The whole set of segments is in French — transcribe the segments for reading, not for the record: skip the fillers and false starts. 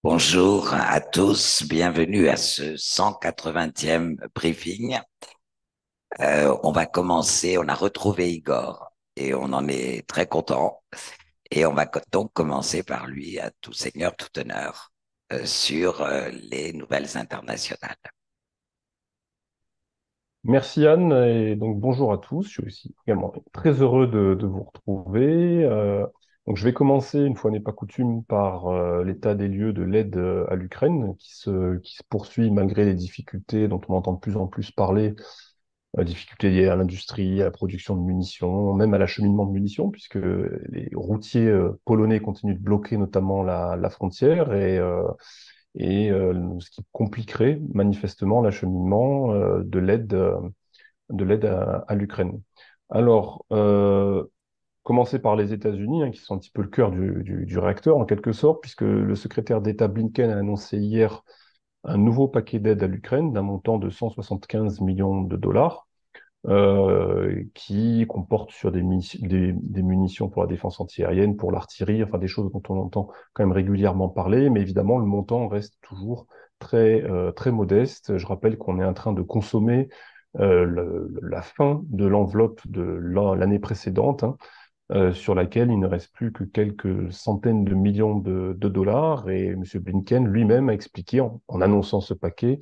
Bonjour à tous, bienvenue à ce 180e briefing. On va commencer, on a retrouvé Igor et on en est très content. Et on va donc commencer par lui, à tout seigneur, tout honneur, sur les nouvelles internationales. Merci Anne, et donc bonjour à tous. Je suis aussi également très heureux de vous retrouver. Donc je vais commencer, une fois n'est pas coutume, par l'état des lieux de l'aide à l'Ukraine qui se poursuit malgré les difficultés dont on entend de plus en plus parler, difficultés liées à l'industrie, à la production de munitions, même à l'acheminement de munitions, puisque les routiers polonais continuent de bloquer notamment la frontière et ce qui compliquerait manifestement l'acheminement de l'aide à l'Ukraine. Alors, commencer par les États-Unis, qui sont un petit peu le cœur du réacteur en quelque sorte, puisque le secrétaire d'État Blinken a annoncé hier un nouveau paquet d'aide à l'Ukraine d'un montant de 175 millions de dollars, qui comporte sur des munitions pour la défense antiaérienne, pour l'artillerie, enfin des choses dont on entend quand même régulièrement parler, mais évidemment le montant reste toujours très modeste. Je rappelle qu'on est en train de consommer la fin de l'enveloppe de l'année précédente, sur laquelle il ne reste plus que quelques centaines de millions de dollars. Et M. Blinken lui-même a expliqué, en annonçant ce paquet,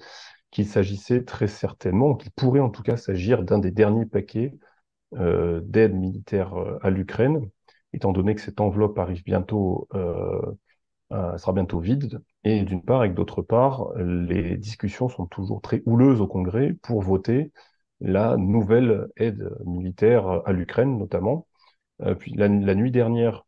qu'il s'agissait très certainement, qu'il pourrait en tout cas s'agir d'un des derniers paquets d'aide militaire à l'Ukraine, étant donné que cette enveloppe arrive bientôt, sera bientôt vide. Et d'une part, et que d'autre part, les discussions sont toujours très houleuses au Congrès pour voter la nouvelle aide militaire à l'Ukraine, notamment. Puis la nuit dernière,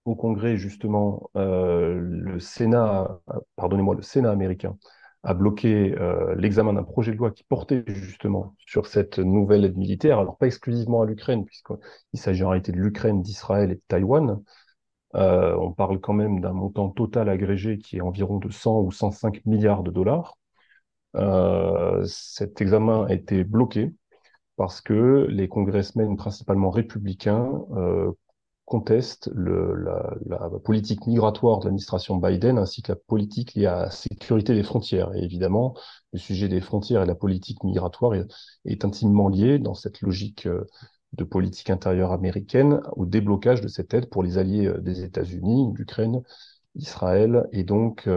au Congrès, justement, le Sénat américain a bloqué l'examen d'un projet de loi qui portait justement sur cette nouvelle aide militaire, alors pas exclusivement à l'Ukraine, puisqu'il s'agit en réalité de l'Ukraine, d'Israël et de Taïwan. On parle quand même d'un montant total agrégé qui est environ de 100 ou 105 milliards de dollars. Cet examen a été bloqué parce que les congressmen, principalement républicains, contestent la politique migratoire de l'administration Biden ainsi que la politique liée à la sécurité des frontières. Et évidemment, le sujet des frontières et la politique migratoire est intimement lié dans cette logique de politique intérieure américaine au déblocage de cette aide pour les alliés des États-Unis, l'Ukraine, Israël et donc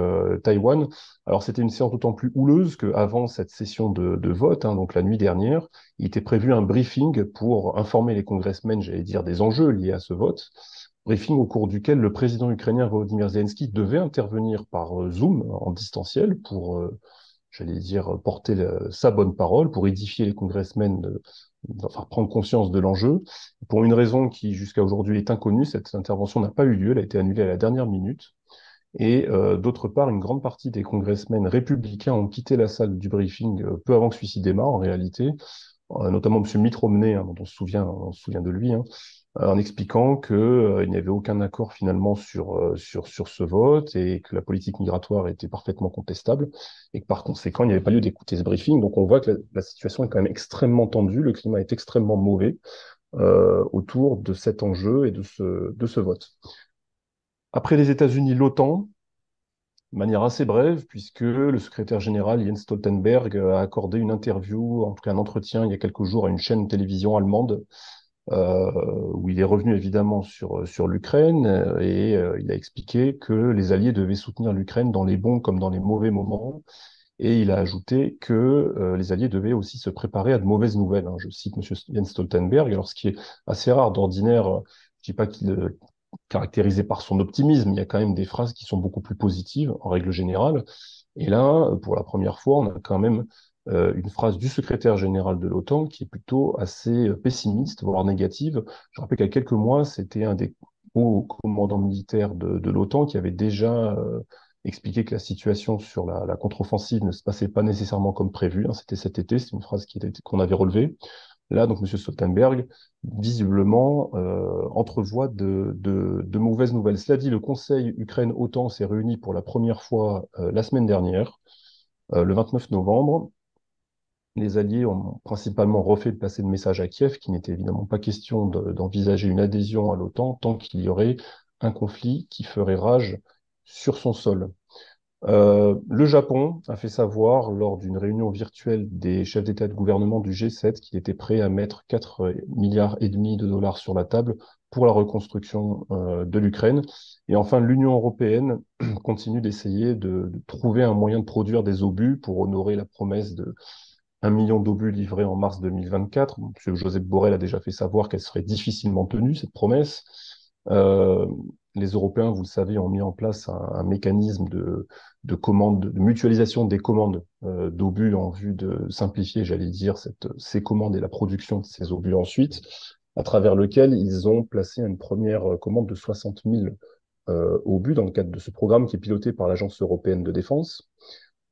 Taïwan. Alors c'était une séance d'autant plus houleuse qu'avant cette session de vote, donc la nuit dernière, il était prévu un briefing pour informer les congressmen, j'allais dire, des enjeux liés à ce vote. Briefing au cours duquel le président ukrainien Volodymyr Zelensky devait intervenir par Zoom en distanciel pour, j'allais dire, porter sa bonne parole, pour édifier les congressmen, enfin prendre conscience de l'enjeu. Pour une raison qui jusqu'à aujourd'hui est inconnue, cette intervention n'a pas eu lieu, elle a été annulée à la dernière minute. Et d'autre part, une grande partie des congressmen républicains ont quitté la salle du briefing peu avant que celui-ci démarre, en réalité, notamment M. Mitt Romney, dont on se souvient de lui, en expliquant que il n'y avait aucun accord finalement sur ce vote et que la politique migratoire était parfaitement contestable et que par conséquent, il n'y avait pas lieu d'écouter ce briefing. Donc on voit que la situation est quand même extrêmement tendue, le climat est extrêmement mauvais autour de cet enjeu et de ce vote. Après les États-Unis, l'OTAN, de manière assez brève, puisque le secrétaire général Jens Stoltenberg a accordé une interview, en tout cas un entretien, il y a quelques jours à une chaîne de télévision allemande, où il est revenu évidemment sur l'Ukraine, et il a expliqué que les Alliés devaient soutenir l'Ukraine dans les bons comme dans les mauvais moments. Et il a ajouté que les Alliés devaient aussi se préparer à de mauvaises nouvelles. Je cite M. Jens Stoltenberg. Alors, ce qui est assez rare d'ordinaire, je dis pas qu'il caractérisé par son optimisme. Il y a quand même des phrases qui sont beaucoup plus positives en règle générale. Et là, pour la première fois, on a quand même une phrase du secrétaire général de l'OTAN qui est plutôt assez pessimiste, voire négative. Je rappelle qu'il y a quelques mois, c'était un des hauts commandants militaires de l'OTAN qui avait déjà expliqué que la situation sur la contre-offensive ne se passait pas nécessairement comme prévu. C'était cet été, c'est une phrase qu'on avait relevée. Là, donc, M. Stoltenberg, visiblement, entrevoit de mauvaises nouvelles. Cela dit, le Conseil Ukraine-OTAN s'est réuni pour la première fois la semaine dernière, le 29 novembre. Les Alliés ont principalement refait passer le message à Kiev, qu'il n'était évidemment pas question d'envisager une adhésion à l'OTAN tant qu'il y aurait un conflit qui ferait rage sur son sol. Le Japon a fait savoir lors d'une réunion virtuelle des chefs d'État et de gouvernement du G7 qu'il était prêt à mettre 4,5 milliards de dollars sur la table pour la reconstruction de l'Ukraine. Et enfin, l'Union européenne continue d'essayer de trouver un moyen de produire des obus pour honorer la promesse de 1 million d'obus livrés en mars 2024. Monsieur Josep Borrell a déjà fait savoir qu'elle serait difficilement tenue, cette promesse. Euh, les Européens, vous le savez, ont mis en place un mécanisme de commande, de mutualisation des commandes d'obus en vue de simplifier, j'allais dire, ces commandes et la production de ces obus ensuite, à travers lequel ils ont placé une première commande de 60 000 obus dans le cadre de ce programme qui est piloté par l'Agence européenne de défense.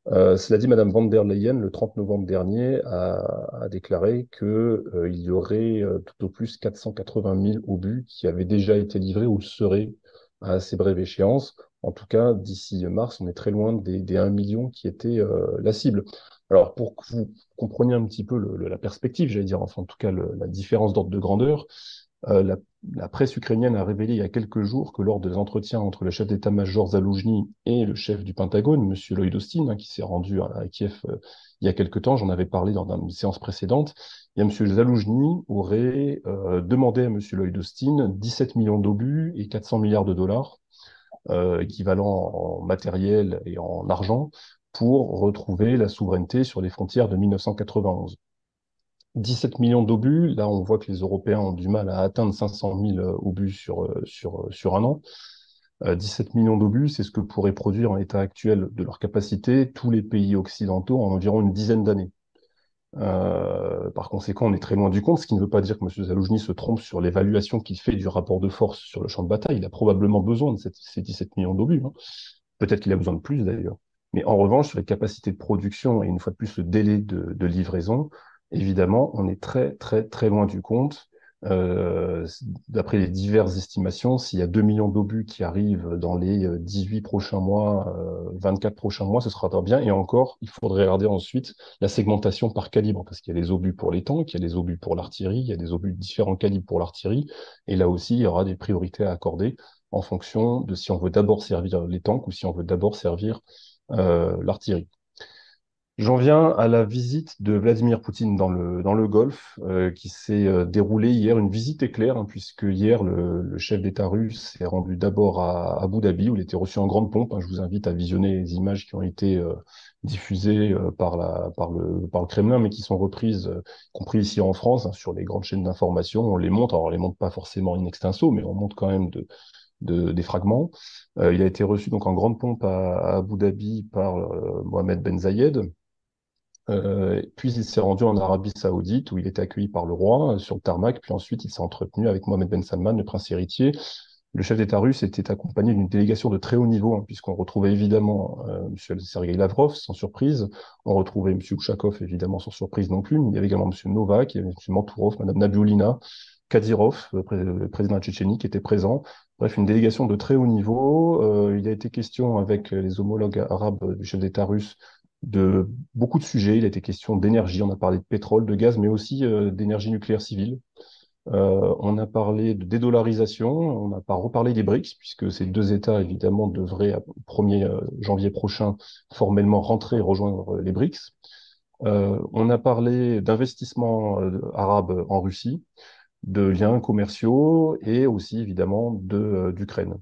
Cela dit, Madame van der Leyen, le 30 novembre dernier, a déclaré que, il y aurait tout au plus 480 000 obus qui avaient déjà été livrés ou le seraient à assez brève échéance. En tout cas, d'ici mars, on est très loin des 1 million qui était la cible. Alors, pour que vous compreniez un petit peu la perspective, j'allais dire, enfin, en tout cas, la différence d'ordre de grandeur, euh, la, la presse ukrainienne a révélé il y a quelques jours que lors des entretiens entre le chef d'état-major Zaloujny et le chef du Pentagone, M. Lloyd Austin, hein, qui s'est rendu à Kiev il y a quelques temps, j'en avais parlé dans une séance précédente, et M. Zaloujny aurait demandé à M. Lloyd Austin 17 millions d'obus et 400 milliards de dollars, équivalent en matériel et en argent, pour retrouver la souveraineté sur les frontières de 1991. 17 millions d'obus. Là, on voit que les Européens ont du mal à atteindre 500 000 obus sur un an. 17 millions d'obus, c'est ce que pourraient produire en état actuel de leur capacité tous les pays occidentaux en environ une dizaine d'années. Par conséquent, on est très loin du compte, ce qui ne veut pas dire que M. Zaloujny se trompe sur l'évaluation qu'il fait du rapport de force sur le champ de bataille. Il a probablement besoin de ces 17 millions d'obus, hein. Peut-être qu'il a besoin de plus d'ailleurs. Mais en revanche, sur les capacités de production et une fois de plus le délai de livraison, évidemment, on est très, très, très loin du compte. D'après les diverses estimations, s'il y a 2 millions d'obus qui arrivent dans les 18 prochains mois, 24 prochains mois, ce sera très bien. Et encore, il faudrait regarder ensuite la segmentation par calibre, parce qu'il y a des obus pour les tanks, il y a des obus pour l'artillerie, il y a des obus de différents calibres pour l'artillerie. Et là aussi, il y aura des priorités à accorder en fonction de si on veut d'abord servir les tanks ou si on veut d'abord servir l'artillerie. J'en viens à la visite de Vladimir Poutine dans le Golfe, qui s'est déroulée hier, une visite éclair, hein, puisque hier, le chef d'État russe s'est rendu d'abord à Abu Dhabi, où il était reçu en grande pompe, hein. Je vous invite à visionner les images qui ont été diffusées par le Kremlin, mais qui sont reprises, y compris ici en France, hein, sur les grandes chaînes d'information. On les montre, alors on les montre pas forcément in extenso, mais on montre quand même des fragments. Il a été reçu donc en grande pompe à Abu Dhabi par Mohamed Ben Zayed. Puis il s'est rendu en Arabie Saoudite où il était accueilli par le roi sur le tarmac. Puis ensuite, il s'est entretenu avec Mohamed Ben Salman, le prince héritier. Le chef d'État russe était accompagné d'une délégation de très haut niveau, hein, puisqu'on retrouvait évidemment M. Sergei Lavrov, sans surprise. On retrouvait M. Ushakov, évidemment, sans surprise non plus. Mais il y avait également M. Novak, il y avait M. Mantourov, Mme Nabiulina, Kadyrov, le président de la Tchétchénie, qui était présent. Bref, une délégation de très haut niveau. Il a été question avec les homologues arabes du chef d'État russe de beaucoup de sujets. Il a été question d'énergie, on a parlé de pétrole, de gaz, mais aussi d'énergie nucléaire civile. On a parlé de dédollarisation, on n'a pas reparlé des BRICS, puisque ces deux États, évidemment, devraient, au 1er janvier prochain, formellement rentrer et rejoindre les BRICS. On a parlé d'investissements arabes en Russie, de liens commerciaux et aussi, évidemment, d'Ukraine.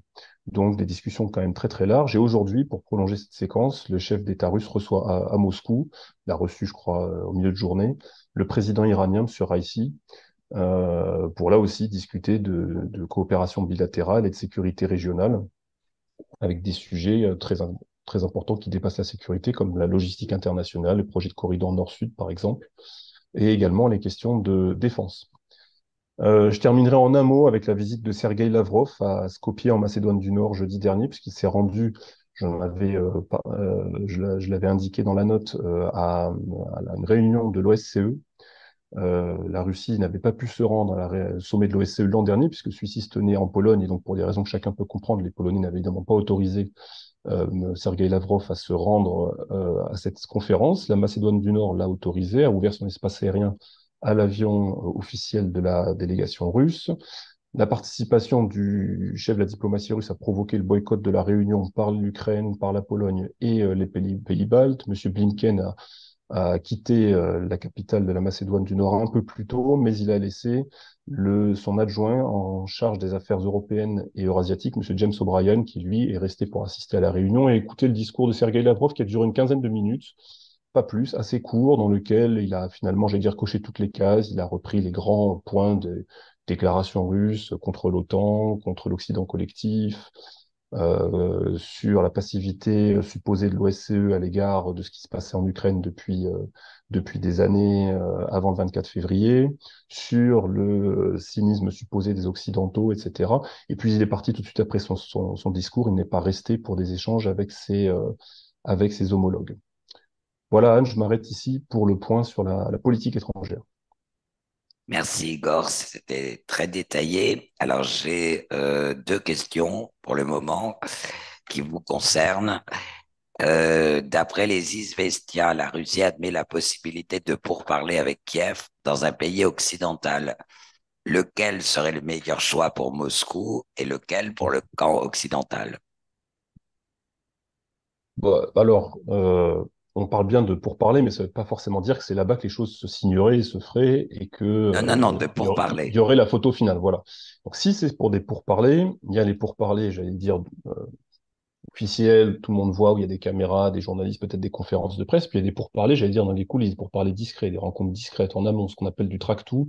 Donc, des discussions quand même très, très larges. Et aujourd'hui, pour prolonger cette séquence, le chef d'État russe reçoit à Moscou, il a reçu, je crois, au milieu de journée, le président iranien, M. Raisi, pour là aussi discuter de coopération bilatérale et de sécurité régionale, avec des sujets très importants qui dépassent la sécurité, comme la logistique internationale, le projet de corridor nord-sud, par exemple, et également les questions de défense. Je terminerai en un mot avec la visite de Sergueï Lavrov à Skopje en Macédoine du Nord jeudi dernier, puisqu'il s'est rendu, je l'avais indiqué dans la note, à une réunion de l'OSCE. La Russie n'avait pas pu se rendre au sommet de l'OSCE l'an dernier, puisque celui-ci se tenait en Pologne, et donc pour des raisons que chacun peut comprendre, les Polonais n'avaient évidemment pas autorisé Sergueï Lavrov à se rendre à cette conférence. La Macédoine du Nord l'a autorisé, a ouvert son espace aérien à l'avion officiel de la délégation russe. La participation du chef de la diplomatie russe a provoqué le boycott de la réunion par l'Ukraine, par la Pologne et les pays baltes. Monsieur Blinken a quitté la capitale de la Macédoine du Nord un peu plus tôt, mais il a laissé son adjoint en charge des affaires européennes et eurasiatiques, Monsieur James O'Brien, qui lui est resté pour assister à la réunion et écouter le discours de Sergei Lavrov qui a duré une quinzaine de minutes, pas plus, assez court, dans lequel il a finalement, j'allais dire, coché toutes les cases. Il a repris les grands points de déclaration russe contre l'OTAN, contre l'Occident collectif, sur la passivité supposée de l'OSCE à l'égard de ce qui se passait en Ukraine depuis des années avant le 24 février, sur le cynisme supposé des Occidentaux, etc. Et puis il est parti tout de suite après son discours. Il n'est pas resté pour des échanges avec ses homologues. Voilà, Anne, je m'arrête ici pour le point sur la politique étrangère. Merci Igor, c'était très détaillé. Alors j'ai deux questions pour le moment qui vous concernent. D'après les Izvestia, la Russie admet la possibilité de pourparler avec Kiev dans un pays occidental. Lequel serait le meilleur choix pour Moscou et lequel pour le camp occidental? Bon, alors, on parle bien de pourparler, mais ça ne veut pas forcément dire que c'est là-bas que les choses se signeraient et se feraient et que, Non, non, non, de il pourparler. y aurait la photo finale. Voilà. Donc, si c'est pour des pourparlers, il y a les pourparlers, j'allais dire, officiels, tout le monde voit, où il y a des caméras, des journalistes, peut-être des conférences de presse, puis il y a des pourparlers, j'allais dire, dans les coulisses, pourparlers discrets, des rencontres discrètes en amont, ce qu'on appelle du track-to,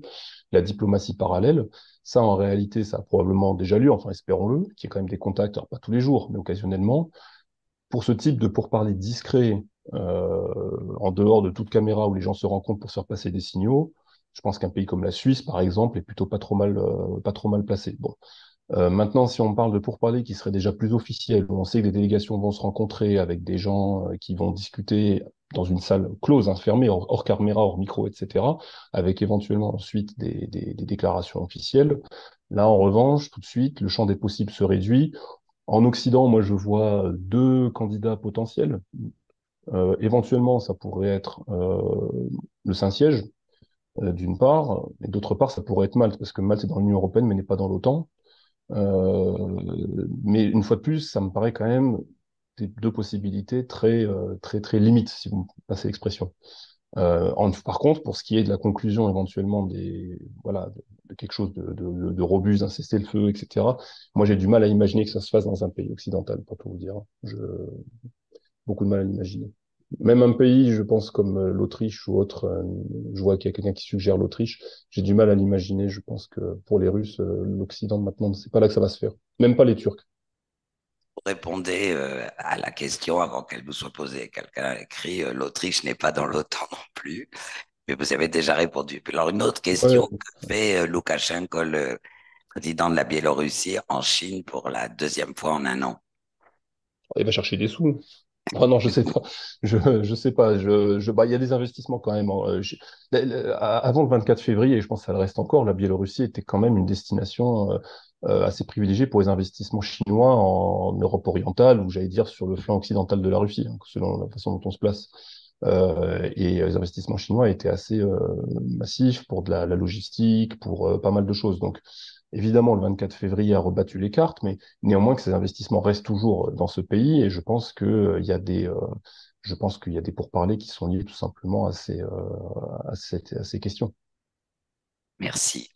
la diplomatie parallèle. Ça, en réalité, ça a probablement déjà lieu, enfin, espérons-le, qu'il y ait quand même des contacts, alors pas tous les jours, mais occasionnellement. Pour ce type de pourparlers discrets, en dehors de toute caméra où les gens se rencontrent pour se faire passer des signaux, je pense qu'un pays comme la Suisse, par exemple, est plutôt pas trop mal placé. Bon. Maintenant, si on parle de pourparlers qui seraient déjà plus officiels, où on sait que des délégations vont se rencontrer avec des gens qui vont discuter dans une salle close, hein, fermée, hors caméra, hors micro, etc., avec éventuellement ensuite des déclarations officielles. Là, en revanche, tout de suite, le champ des possibles se réduit. En Occident, moi, je vois deux candidats potentiels. Éventuellement, ça pourrait être le Saint-Siège, d'une part, et d'autre part, ça pourrait être Malte, parce que Malte est dans l'Union européenne, mais n'est pas dans l'OTAN. Mais une fois de plus, ça me paraît quand même des deux possibilités très limites, si vous me passez l'expression. Par contre, pour ce qui est de la conclusion éventuellement voilà, de quelque chose de robuste, d'un cessez-le-feu, etc., moi j'ai du mal à imaginer que ça se fasse dans un pays occidental, pour tout vous dire. Beaucoup de mal à l'imaginer. Même un pays, je pense, comme l'Autriche ou autre, je vois qu'il y a quelqu'un qui suggère l'Autriche, j'ai du mal à l'imaginer. Je pense que pour les Russes, l'Occident maintenant, c'est pas là que ça va se faire. Même pas les Turcs. Vous répondez à la question avant qu'elle vous soit posée. Quelqu'un a écrit l'Autriche n'est pas dans l'OTAN non plus, mais vous avez déjà répondu. Puis alors une autre Ouais, question, que fait Loukachenko, le président de la Biélorussie, en Chine pour la deuxième fois en un an? il va chercher des sous. Oh non, je sais pas. Je sais pas. Bah, il y a des investissements quand même. Avant le 24 février, et je pense que ça le reste encore, la Biélorussie était quand même une destination assez privilégiée pour les investissements chinois en Europe orientale, ou j'allais dire sur le flanc occidental de la Russie, hein, selon la façon dont on se place. Et les investissements chinois étaient assez massifs pour la logistique, pour pas mal de choses. Donc, évidemment, le 24 février a rebattu les cartes, mais néanmoins que ces investissements restent toujours dans ce pays, et je pense que je pense qu'il y a des pourparlers qui sont liés tout simplement à ces questions. Merci.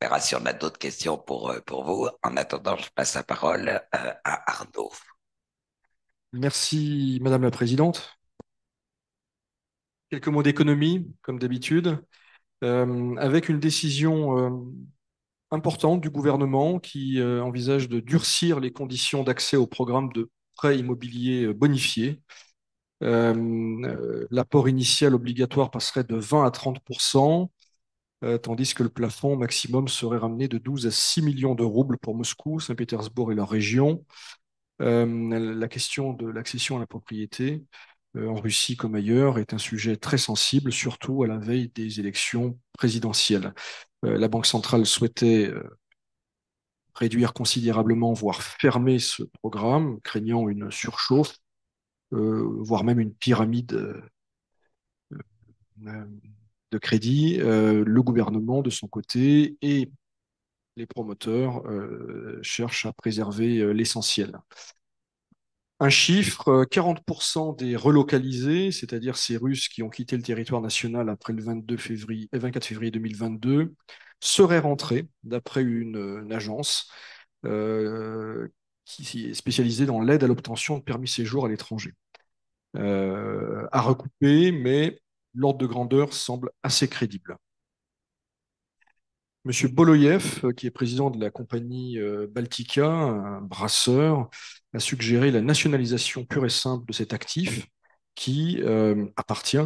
On verra si on a d'autres questions pour vous. En attendant, je passe la parole à Arnaud. Merci, Madame la Présidente. Quelques mots d'économie, comme d'habitude, avec une décision importante du gouvernement qui envisage de durcir les conditions d'accès au programme de prêt immobilier bonifié. L'apport initial obligatoire passerait de 20 à 30 tandis que le plafond maximum serait ramené de 12 à 6 millions de roubles pour Moscou, Saint-Pétersbourg et leur région. La question de l'accession à la propriété en Russie comme ailleurs est un sujet très sensible, surtout à la veille des élections présidentielles. La Banque centrale souhaitait réduire considérablement, voire fermer ce programme, craignant une surchauffe, voire même une pyramide de crédit. Le gouvernement, de son côté, est les promoteurs cherchent à préserver l'essentiel. Un chiffre, 40% des relocalisés, c'est-à-dire ces Russes qui ont quitté le territoire national après le 24 février 2022, seraient rentrés, d'après une agence qui est spécialisée dans l'aide à l'obtention de permis séjour à l'étranger. À recouper, mais l'ordre de grandeur semble assez crédible. Monsieur Boloyev, qui est président de la compagnie Baltica, un brasseur, a suggéré la nationalisation pure et simple de cet actif qui appartient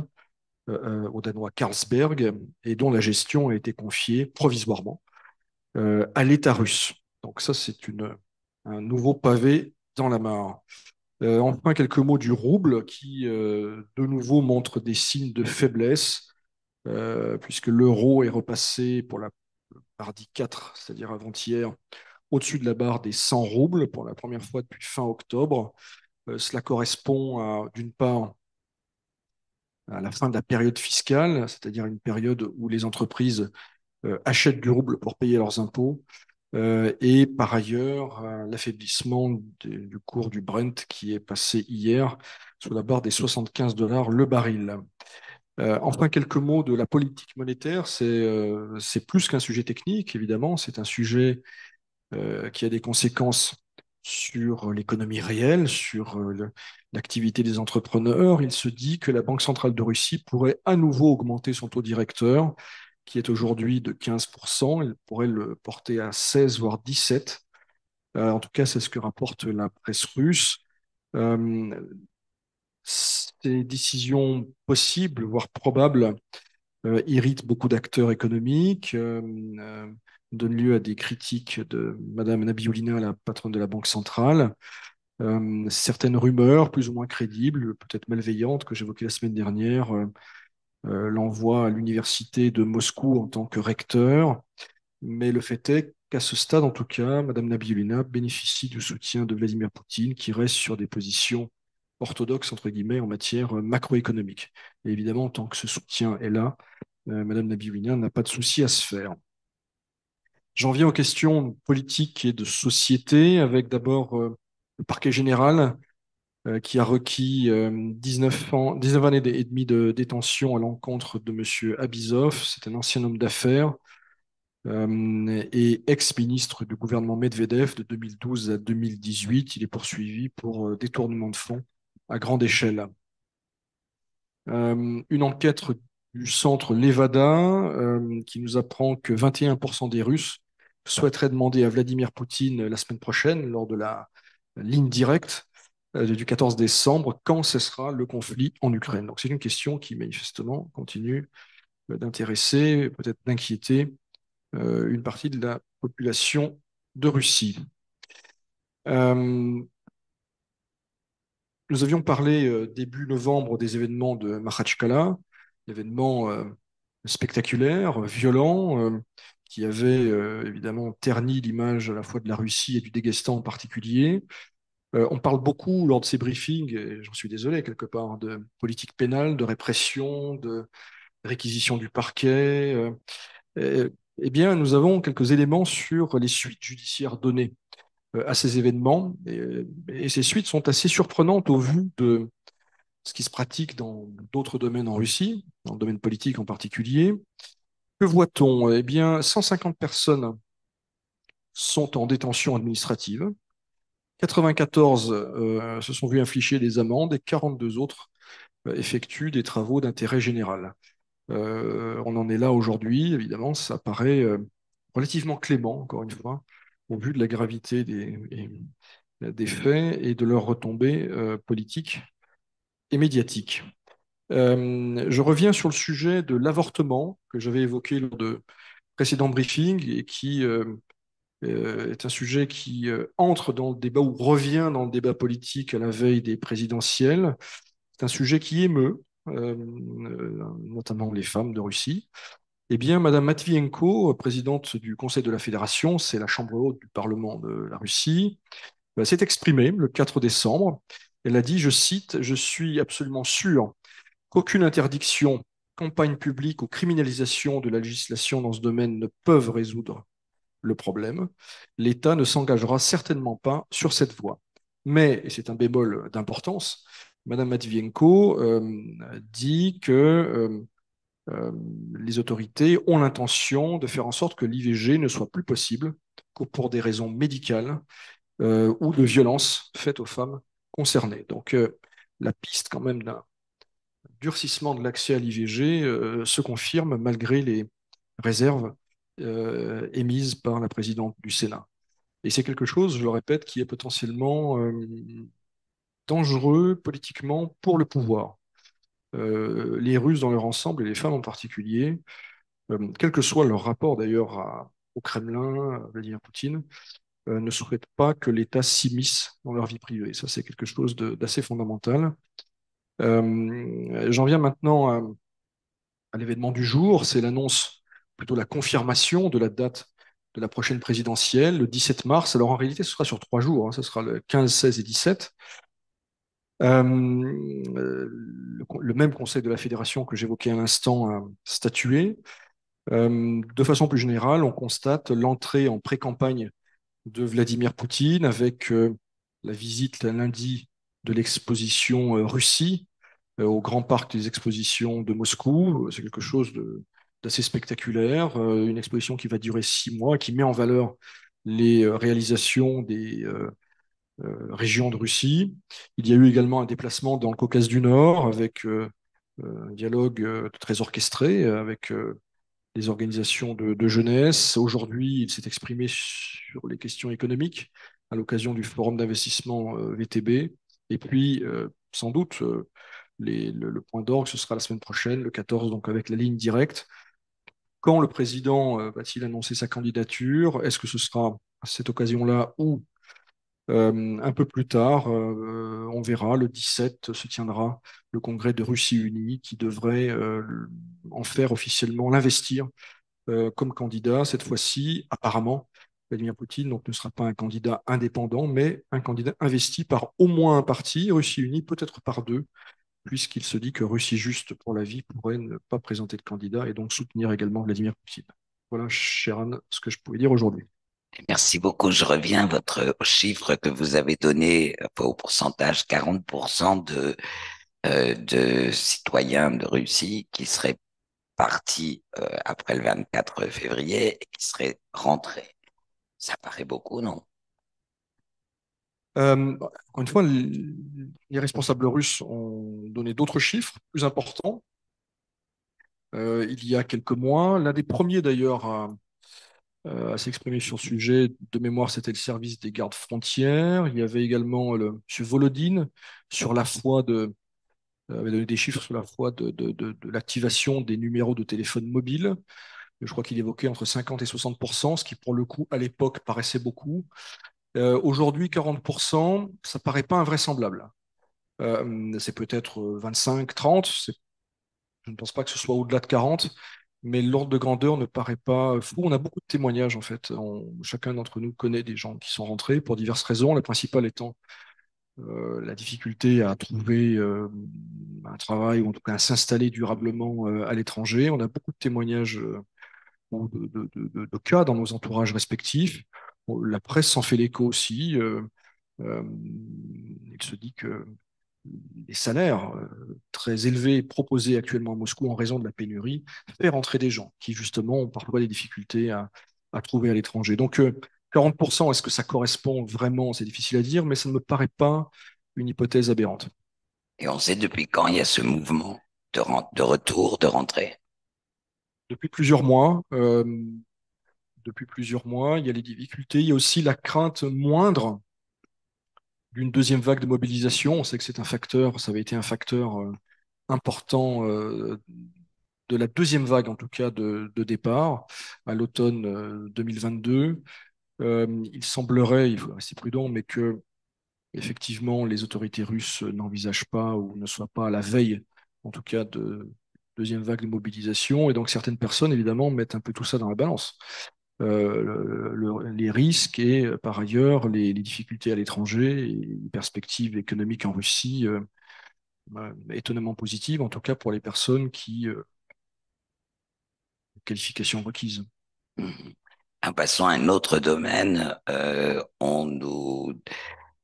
au Danois Carlsberg et dont la gestion a été confiée provisoirement à l'État russe. Donc ça, c'est un nouveau pavé dans la mare. Enfin, quelques mots du rouble qui, de nouveau, montre des signes de faiblesse, puisque l'euro est repassé pour la mardi 4, c'est-à-dire avant-hier, au-dessus de la barre des 100 roubles pour la première fois depuis fin octobre. Cela correspond d'une part à la fin de la période fiscale, c'est-à-dire une période où les entreprises achètent du rouble pour payer leurs impôts, et par ailleurs l'affaiblissement du cours du Brent qui est passé hier sous la barre des 75 dollars le baril. Enfin, quelques mots de la politique monétaire. C'est plus qu'un sujet technique, évidemment. C'est un sujet qui a des conséquences sur l'économie réelle, sur l'activité des entrepreneurs. Il se dit que la Banque centrale de Russie pourrait à nouveau augmenter son taux directeur, qui est aujourd'hui de 15%. Il pourrait le porter à 16, voire 17. En tout cas, c'est ce que rapporte la presse russe. Ces décisions possibles, voire probables, irritent beaucoup d'acteurs économiques, donnent lieu à des critiques de Madame Nabiulina, la patronne de la Banque centrale. Certaines rumeurs, plus ou moins crédibles, peut-être malveillantes, que j'évoquais la semaine dernière, l'envoient à l'université de Moscou en tant que recteur. Mais le fait est qu'à ce stade, en tout cas, Madame Nabiulina bénéficie du soutien de Vladimir Poutine, qui reste sur des positions orthodoxes, entre guillemets, en matière macroéconomique. Et évidemment, tant que ce soutien est là, Madame Nabiulina n'a pas de souci à se faire. J'en viens aux questions politiques et de société, avec d'abord le parquet général qui a requis 19 années et demie de détention à l'encontre de M. Abizov. C'est un ancien homme d'affaires et ex-ministre du gouvernement Medvedev de 2012 à 2018. Il est poursuivi pour détournement de fonds à grande échelle. Une enquête du centre Levada qui nous apprend que 21% des Russes souhaiteraient demander à Vladimir Poutine la semaine prochaine, lors de la ligne directe du 14 décembre, quand cessera le conflit en Ukraine. Donc c'est une question qui manifestement continue d'intéresser, peut-être d'inquiéter une partie de la population de Russie. Nous avions parlé début novembre des événements de Makhatchkala, événements spectaculaires, violents, qui avaient évidemment terni l'image à la fois de la Russie et du Daghestan en particulier. On parle beaucoup lors de ces briefings, et j'en suis désolé quelque part, de politique pénale, de répression, de réquisition du parquet. Eh bien, nous avons quelques éléments sur les suites judiciaires données à ces événements. Et ces suites sont assez surprenantes au vu de ce qui se pratique dans d'autres domaines en Russie, dans le domaine politique en particulier. Que voit-on? Eh bien, 150 personnes sont en détention administrative, 94 se sont vus infliger des amendes et 42 autres effectuent des travaux d'intérêt général. On en est là aujourd'hui, évidemment, ça paraît relativement clément, encore une fois, au vu de la gravité des faits et de leurs retombées politiques et médiatiques. Je reviens sur le sujet de l'avortement que j'avais évoqué lors de précédents briefings et qui est un sujet qui entre dans le débat ou revient dans le débat politique à la veille des présidentielles. C'est un sujet qui émeut, notamment les femmes de Russie. Eh bien, Madame Matvienko, présidente du Conseil de la Fédération, c'est la chambre haute du Parlement de la Russie, s'est exprimée le 4 décembre. Elle a dit, je cite, « Je suis absolument sûr qu'aucune interdiction, campagne publique ou criminalisation de la législation dans ce domaine ne peuvent résoudre le problème, l'État ne s'engagera certainement pas sur cette voie. Mais, et c'est un bémol d'importance, Madame Matvienko dit que les autorités ont l'intention de faire en sorte que l'IVG ne soit plus possible que pour des raisons médicales ou de violence faites aux femmes concernées. Donc, la piste quand même d'un durcissement de l'accès à l'IVG se confirme malgré les réserves émises par la présidente du Sénat. Et c'est quelque chose, je le répète, qui est potentiellement dangereux politiquement pour le pouvoir. Les Russes dans leur ensemble, et les femmes en particulier, quel que soit leur rapport d'ailleurs au Kremlin, à Vladimir Poutine, ne souhaitent pas que l'État s'immisce dans leur vie privée. Ça, c'est quelque chose d'assez fondamental. J'en viens maintenant à l'événement du jour, c'est l'annonce, plutôt la confirmation de la date de la prochaine présidentielle, le 17 mars. Alors en réalité, ce sera sur 3 jours, hein, ce sera le 15, 16 et 17. Le même conseil de la fédération que j'évoquais à l'instant a statué. De façon plus générale, on constate l'entrée en pré-campagne de Vladimir Poutine avec la visite lundi de l'exposition Russie au Grand Parc des Expositions de Moscou. C'est quelque chose d'assez spectaculaire, une exposition qui va durer 6 mois, qui met en valeur les réalisations des régions de Russie. Il y a eu également un déplacement dans le Caucase du Nord avec un dialogue très orchestré avec les organisations de jeunesse. Aujourd'hui, il s'est exprimé sur les questions économiques à l'occasion du forum d'investissement VTB. Et puis, sans doute, le point d'orgue, ce sera la semaine prochaine, le 14, donc avec la ligne directe. Quand le président va-t-il annoncer sa candidature? Est-ce que ce sera à cette occasion-là ou un peu plus tard? On verra. Le 17 se tiendra le congrès de Russie unie qui devrait en faire officiellement l'investir comme candidat. Cette fois-ci, apparemment, Vladimir Poutine donc, ne sera pas un candidat indépendant, mais un candidat investi par au moins un parti, Russie unie, peut-être par deux, puisqu'il se dit que Russie juste pour la vie pourrait ne pas présenter de candidat et donc soutenir également Vladimir Poutine. Voilà, cher Anne, ce que je pouvais dire aujourd'hui. Merci beaucoup. Je reviens à au chiffre que vous avez donné au pourcentage, 40% de citoyens de Russie qui seraient partis après le 24 février et qui seraient rentrés. Ça paraît beaucoup, non? Encore une fois, les responsables russes ont donné d'autres chiffres plus importants il y a quelques mois. L'un des premiers d'ailleurs à s'exprimer sur le sujet, de mémoire, c'était le service des gardes frontières. Il y avait également M. Volodine sur la foi avait donné des chiffres sur la foi de l'activation des numéros de téléphone mobile. Je crois qu'il évoquait entre 50 et 60%, ce qui pour le coup à l'époque paraissait beaucoup. Aujourd'hui, 40%, ça paraît pas invraisemblable. C'est peut-être 25, 30. Je ne pense pas que ce soit au-delà de 40, mais l'ordre de grandeur ne paraît pas fou. On a beaucoup de témoignages en fait. Chacun d'entre nous connaît des gens qui sont rentrés pour diverses raisons. La principale étant la difficulté à trouver un travail ou en tout cas à s'installer durablement à l'étranger. On a beaucoup de témoignages ou de cas dans nos entourages respectifs. Bon, la presse s'en fait l'écho aussi. Euh, il se dit que les salaires très élevés proposés actuellement à Moscou en raison de la pénurie fait rentrer des gens qui justement ont parfois des difficultés à trouver à l'étranger. Donc 40%, est-ce que ça correspond vraiment? C'est difficile à dire, mais ça ne me paraît pas une hypothèse aberrante. Et on sait depuis quand il y a ce mouvement de retour, de rentrée. Depuis plusieurs mois, il y a les difficultés, il y a aussi la crainte moindre d'une deuxième vague de mobilisation. On sait que c'est un facteur, ça avait été un facteur important de la deuxième vague, en tout cas, de départ à l'automne 2022. Il semblerait, il faut rester prudent, mais que effectivement les autorités russes n'envisagent pas ou ne soient pas à la veille, en tout cas, de deuxième vague de mobilisation. Et donc certaines personnes, évidemment, mettent un peu tout ça dans la balance. Les risques et par ailleurs les difficultés à l'étranger et les perspectives économiques en Russie étonnamment positives, en tout cas pour les personnes qui qualifications requises. Mhm. Passons à un autre domaine. On nous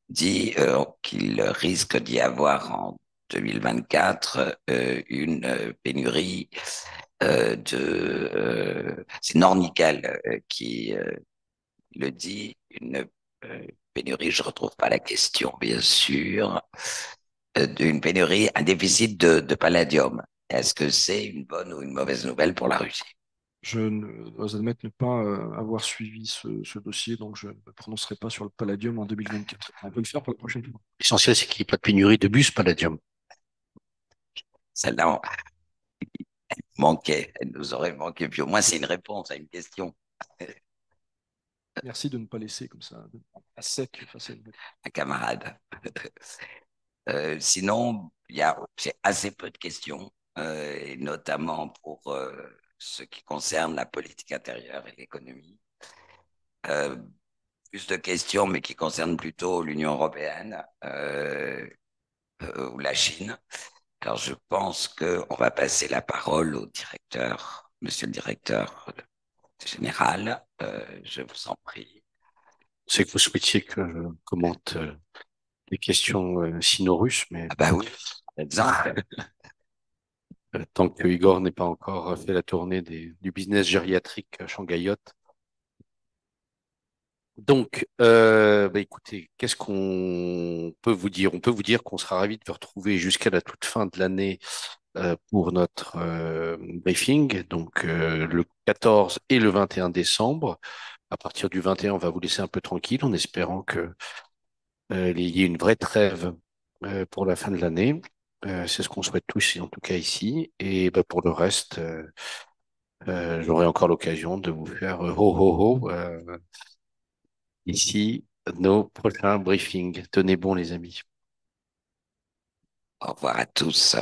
dit qu'il risque d'y avoir en 2024 une pénurie c'est Nornickel qui le dit, une pénurie, je retrouve pas la question, bien sûr, d'une pénurie, un déficit de palladium. Est-ce que c'est une bonne ou une mauvaise nouvelle pour la Russie? Je ne, dois admettre ne pas avoir suivi ce dossier, donc je ne me prononcerai pas sur le palladium en 2024. On peut le faire pour la prochaine fois. L'essentiel, c'est qu'il n'y ait pas de pénurie de bus palladium. Celle-là manquait, elle nous aurait manqué. Puis au moins, c'est une réponse à une question. Merci de ne pas laisser comme ça à sec face à une... Un camarade. Sinon, j'ai assez peu de questions, et notamment pour ce qui concerne la politique intérieure et l'économie. Euh, Plus de questions, mais qui concernent plutôt l'Union européenne ou la Chine. Alors, je pense qu'on va passer la parole au directeur, monsieur le directeur général. Je vous en prie. C'est que vous souhaitiez que je commente les questions sino-russes, mais Ah bah oui, par exemple. tant que Igor n'est pas encore fait la tournée du business gériatrique shanghaïote. Donc, bah écoutez, qu'est-ce qu'on peut vous dire? On peut vous dire qu'on sera ravis de vous retrouver jusqu'à la toute fin de l'année pour notre briefing, donc le 14 et le 21 décembre. À partir du 21, on va vous laisser un peu tranquille en espérant que il y ait une vraie trêve pour la fin de l'année. C'est ce qu'on souhaite tous, en tout cas ici. Et bah, pour le reste, j'aurai encore l'occasion de vous faire ho ho ho ici nos prochains briefings. Tenez bon, les amis. Au revoir à tous.